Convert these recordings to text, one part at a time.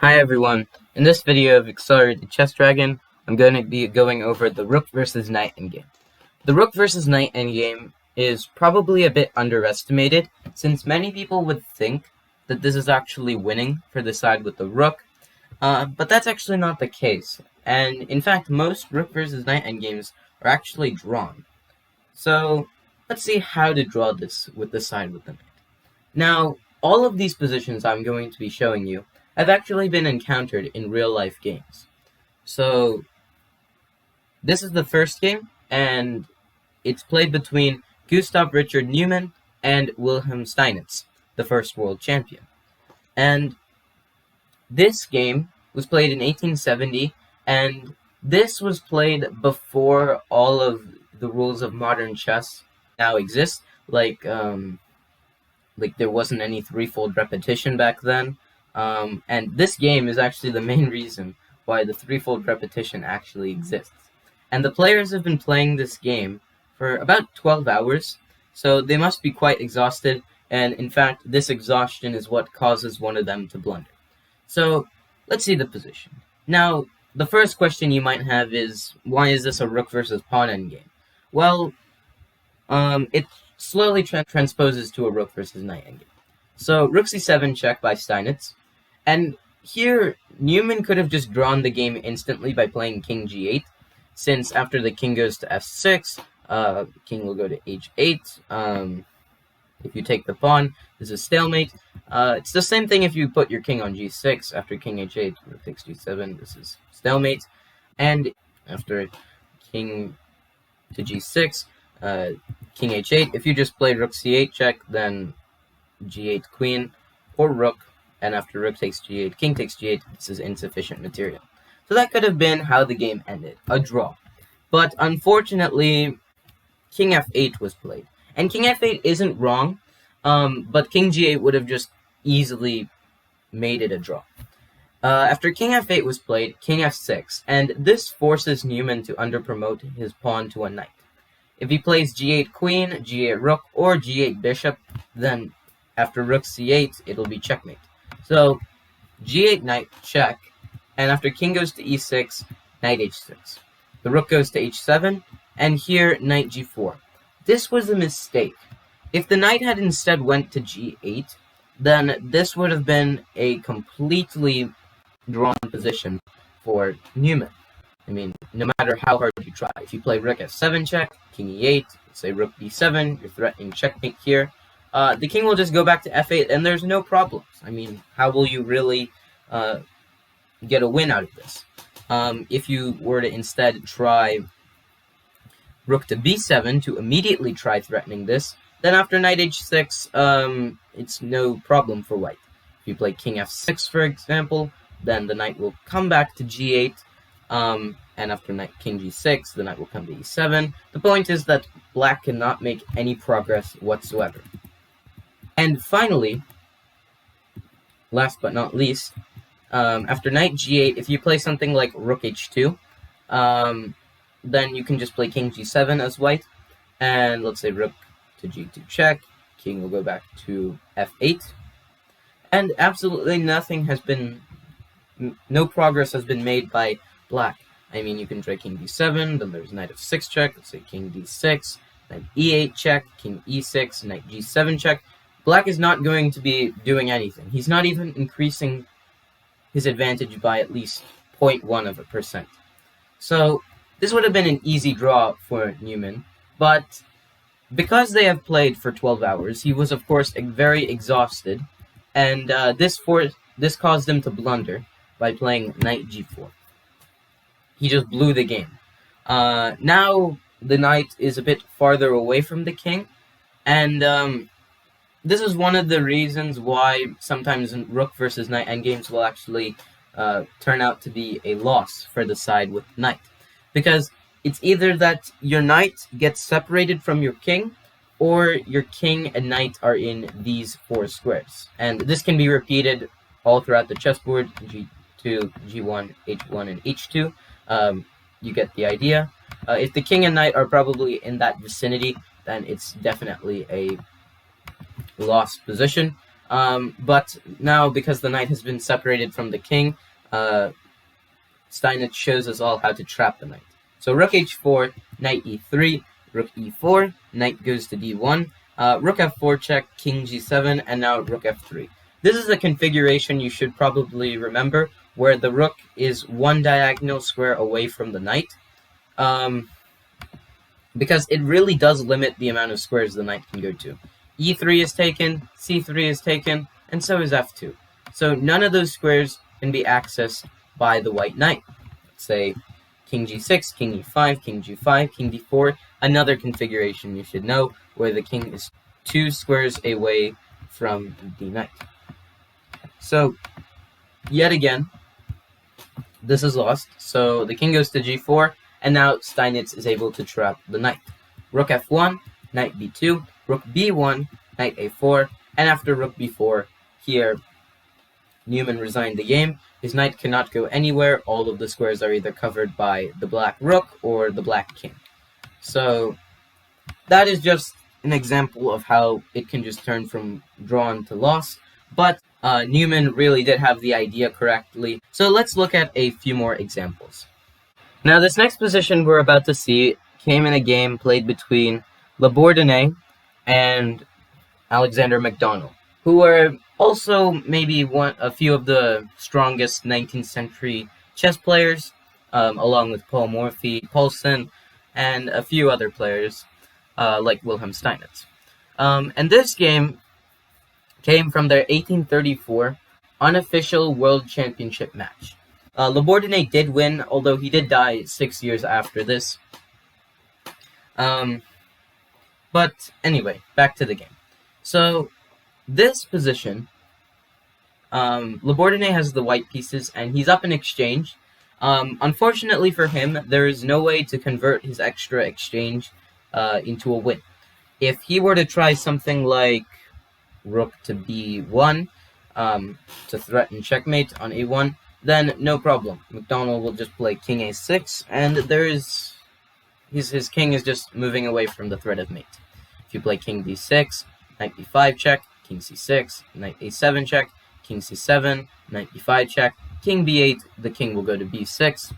Hi everyone, in this video of Accelerated Chess Dragon, I'm going to be going over the Rook versus Knight endgame. The Rook versus Knight endgame is probably a bit underestimated, since many people would think that this is actually winning for the side with the Rook, but that's actually not the case, and in fact most Rook versus Knight endgames are actually drawn. So let's see how to draw this with the side with the Knight. Now, all of these positions I'm going to be showing you have actually been encountered in real-life games. So, this is the first game, and it's played between Gustav Richard Neumann and Wilhelm Steinitz, the first world champion. And this game was played in 1870, and this was played before all of the rules of modern chess now exist, like there wasn't any threefold repetition back then. And this game is actually the main reason why the threefold repetition actually exists. And the players have been playing this game for about 12 hours, so they must be quite exhausted, and in fact, this exhaustion is what causes one of them to blunder. So, let's see the position. Now, the first question you might have is, why is this a rook versus pawn endgame? Well, it slowly transposes to a rook versus knight endgame. So rook c7 check by Steinitz, and here Neumann could have just drawn the game instantly by playing king g8, since after the king goes to f6, king will go to h8. If you take the pawn, this is stalemate. It's the same thing if you put your king on g6 after king h8, rook takes g7, this is stalemate, and after king to g6, king h8. If you just play rook c8 check, then g8 queen or rook, and after rook takes g8, king takes g8, this is insufficient material. So that could have been how the game ended, a draw. But unfortunately, king f8 was played. And king f8 isn't wrong, but king g8 would have just easily made it a draw. After king f8 was played, king f6, and this forces Neumann to underpromote his pawn to a knight. If he plays g8 queen, g8 rook, or g8 bishop, then after rook c8, it'll be checkmate. So, g8 knight, check, and after king goes to e6, knight h6. The rook goes to h7, and here, knight g4. This was a mistake. If the knight had instead went to g8, then this would have been a completely drawn position for Neumann. I mean, no matter how hard you try. If you play rook f7 check, king e8, say rook b7, you're threatening checkmate here. The king will just go back to f8, and there's no problems. I mean, how will you really get a win out of this? If you were to instead try rook to b7 to immediately try threatening this, then after knight h6, it's no problem for white. If you play king f6, for example, then the knight will come back to g8, and after knight king g6, the knight will come to e7. The point is that black cannot make any progress whatsoever. And finally, last but not least, after knight g8, if you play something like rook h2, then you can just play king g7 as white, and let's say rook to g2 check, king will go back to f8, and absolutely nothing has been, no progress has been made by black. I mean, you can try king d7, then there's knight f6 check, let's say king d6, knight e8 check, king e6, knight g7 check. Black is not going to be doing anything. He's not even increasing his advantage by at least 0.1%. So this would have been an easy draw for Neumann, but because they have played for 12 hours, he was of course very exhausted, and this caused him to blunder by playing knight g4. He just blew the game. Now the knight is a bit farther away from the king, and this is one of the reasons why sometimes rook versus knight endgames will actually turn out to be a loss for the side with knight. Because it's either that your knight gets separated from your king, or your king and knight are in these four squares. And this can be repeated all throughout the chessboard, g2, g1, h1, and h2. You get the idea. If the king and knight are probably in that vicinity, then it's definitely a lost position. But now, because the knight has been separated from the king, Steinitz shows us all how to trap the knight. So rook h4, knight e3, rook e4, knight goes to d1, rook f4 check, king g7, and now rook f3. This is a configuration you should probably remember, where the rook is one diagonal square away from the knight, because it really does limit the amount of squares the knight can go to. e3 is taken, c3 is taken, and so is f2. So none of those squares can be accessed by the white knight. Let's say king g6, king e5, king g5, king d4, another configuration you should know, where the king is 2 squares away from the knight. So, yet again, this is lost. So the king goes to g4, and now Steinitz is able to trap the knight. Rook f1, knight b2, rook b1, knight a4, and after rook b4, here Newman resigned the game. His knight cannot go anywhere. All of the squares are either covered by the black rook or the black king. So that is just an example of how it can just turn from drawn to loss. But Newman really did have the idea correctly. So let's look at a few more examples. Now this next position we're about to see came in a game played between Le Bourdonnais and Alexander MacDonald, who were also maybe a few of the strongest 19th century chess players, along with Paul Morphy, Paulsen, and a few other players, like Wilhelm Steinitz. And this game came from their 1834 unofficial World Championship match. Le Bourdonnais did win, although he did die 6 years after this. But anyway, back to the game. So, this position, Le Bourdonnais has the white pieces, and he's up in exchange. Unfortunately for him, there is no way to convert his extra exchange into a win. If he were to try something like rook to b1 to threaten checkmate on a1, then no problem. MacDonald will just play king a6, and his king is just moving away from the threat of mate. If you play king d6, knight b5 check, king c6, knight a7 check, king c7, knight b5 check, king b8, the king will go to b6,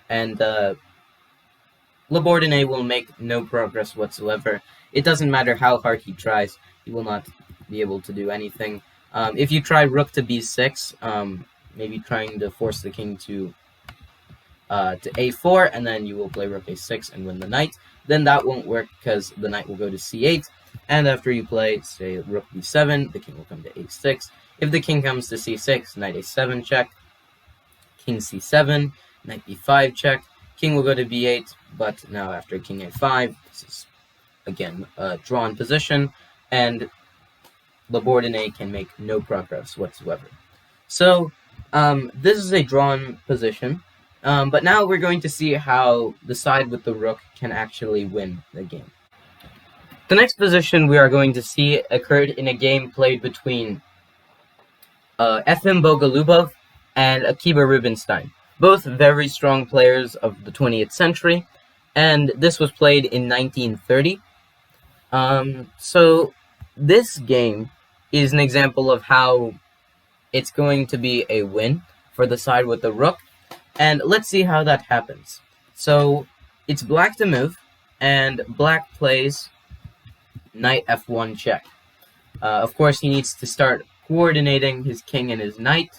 and Le Bourdonnais will make no progress whatsoever. It doesn't matter how hard he tries, he will not be able to do anything. If you try rook to b6, maybe trying to force the king to a4, and then you will play rook a6 and win the knight, then that won't work because the knight will go to c8, and after you play, say, rook b7, the king will come to a6. If the king comes to c6, knight a7 check, king c7, knight b5 check, king will go to b8, but now after king a5, this is, again, a drawn position, and Le Bourdonnais can make no progress whatsoever. So, this is a drawn position, but now we're going to see how the side with the rook can actually win the game. The next position we are going to see occurred in a game played between Efim Bogolubov and Akiba Rubinstein, both very strong players of the 20th century, and this was played in 1930. So this game is an example of how it's going to be a win for the side with the rook, and let's see how that happens. So it's black to move, and black plays knight f1 check. Of course, he needs to start coordinating his king and his knight.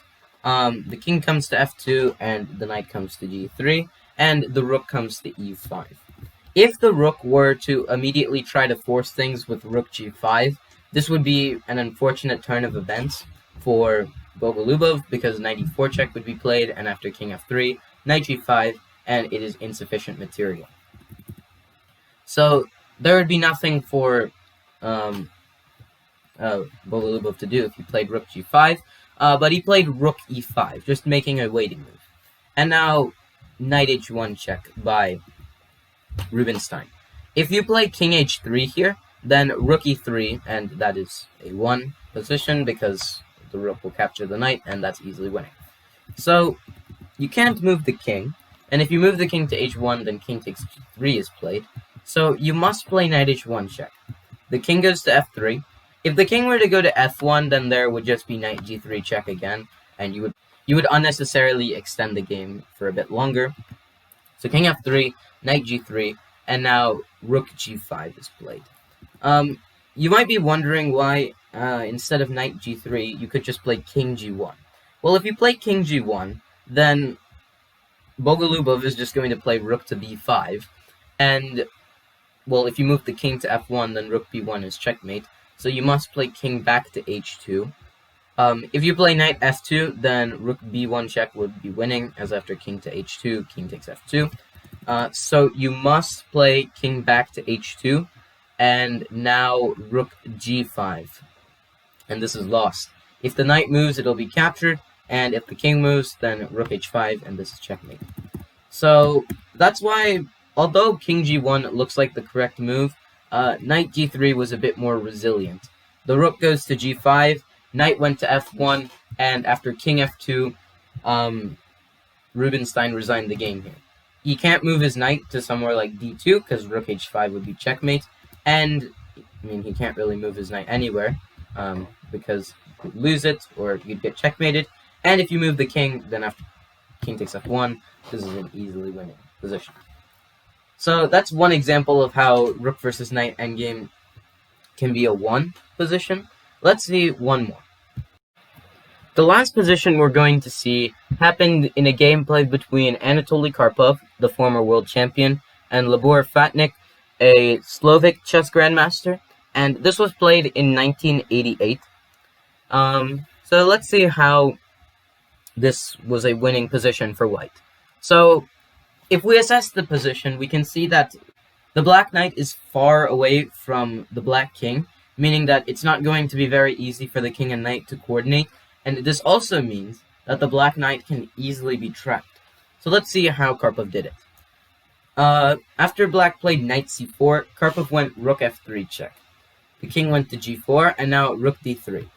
The king comes to f2, and the knight comes to g3, and the rook comes to e5. If the rook were to immediately try to force things with rook g5, this would be an unfortunate turn of events for Bogolubov, because knight e4 check would be played, and after king f3, knight g5, and it is insufficient material. So there would be nothing for Bogolubov to do if he played rook g5, but he played rook e5, just making a waiting move. And now knight h1 check by Rubinstein. If you play king h3 here, then rook e3, and that is a 1 position because the rook will capture the knight, and that's easily winning. So you can't move the king, and if you move the king to h1, then king takes g3 is played. So you must play knight h1 check. The king goes to f3, If the king were to go to f1, then there would just be knight g3 check again, and you would unnecessarily extend the game for a bit longer. So king f3, knight g3, and now rook g5 is played. You might be wondering why instead of knight g3 you could just play king g1. Well, if you play king g1, then Bogolubov is just going to play rook to b5, and well, if you move the king to f1, then rook b1 is checkmate. So you must play king back to h2. If you play knight f2, then rook b1 check would be winning, as after king to h2, king takes f2. So you must play king back to h2, and now rook g5. And this is lost. If the knight moves, it'll be captured, and if the king moves, then rook h5, and this is checkmate. So that's why, although king g1 looks like the correct move, knight g3 was a bit more resilient. The rook goes to g5, knight went to f1, and after king f2, Rubinstein resigned the game here. He can't move his knight to somewhere like d2, because rook h5 would be checkmate, and, I mean, he can't really move his knight anywhere, because you'd lose it, or you'd get checkmated, and if you move the king, then after king takes f1, this is an easily winning position. So that's one example of how rook versus knight endgame can be a 1 position. Let's see one more. The last position we're going to see happened in a game played between Anatoly Karpov, the former world champion, and Libor Fatnik, a Slovak chess grandmaster, and this was played in 1988. So let's see how this was a winning position for white. So if we assess the position, we can see that the black knight is far away from the black king, meaning that it's not going to be very easy for the king and knight to coordinate, and this also means that the black knight can easily be trapped. So let's see how Karpov did it. After black played knight c4, Karpov went rook f3 check. The king went to g4, and now rook d3.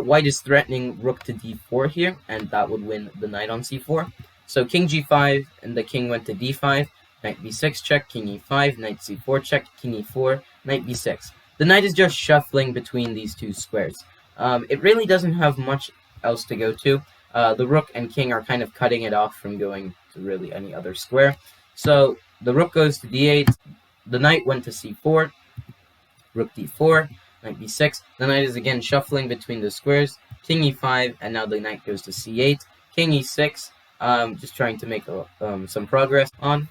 White is threatening rook to d4 here, and that would win the knight on c4. So king g5, and the king went to d5, knight b6 check, king e5, knight c4 check, king e4, knight b6. The knight is just shuffling between these two squares. It really doesn't have much else to go to. The rook and king are kind of cutting it off from going to really any other square. So the rook goes to d8, the knight went to c4, rook d4, knight b6. The knight is again shuffling between the squares, king e5, and now the knight goes to c8, king e6, just trying to make some progress on.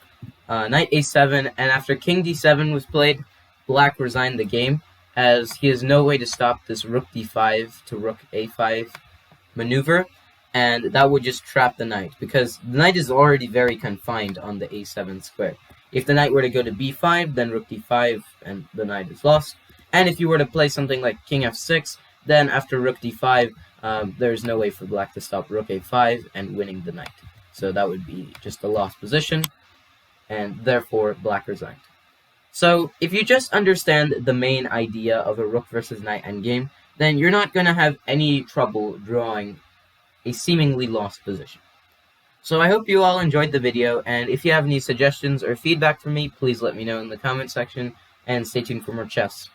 Knight a7, and after king d7 was played, black resigned the game, as he has no way to stop this rook d5 to rook a5 maneuver, and that would just trap the knight, because the knight is already very confined on the a7 square. If the knight were to go to b5, then rook d5, and the knight is lost. And if you were to play something like king f6, then after rook d5, there's no way for black to stop rook a5 and winning the knight. So that would be just a lost position, and therefore black resigned. So if you just understand the main idea of a rook versus knight endgame, then you're not going to have any trouble drawing a seemingly lost position. So I hope you all enjoyed the video, and if you have any suggestions or feedback for me, please let me know in the comment section, and stay tuned for more chess.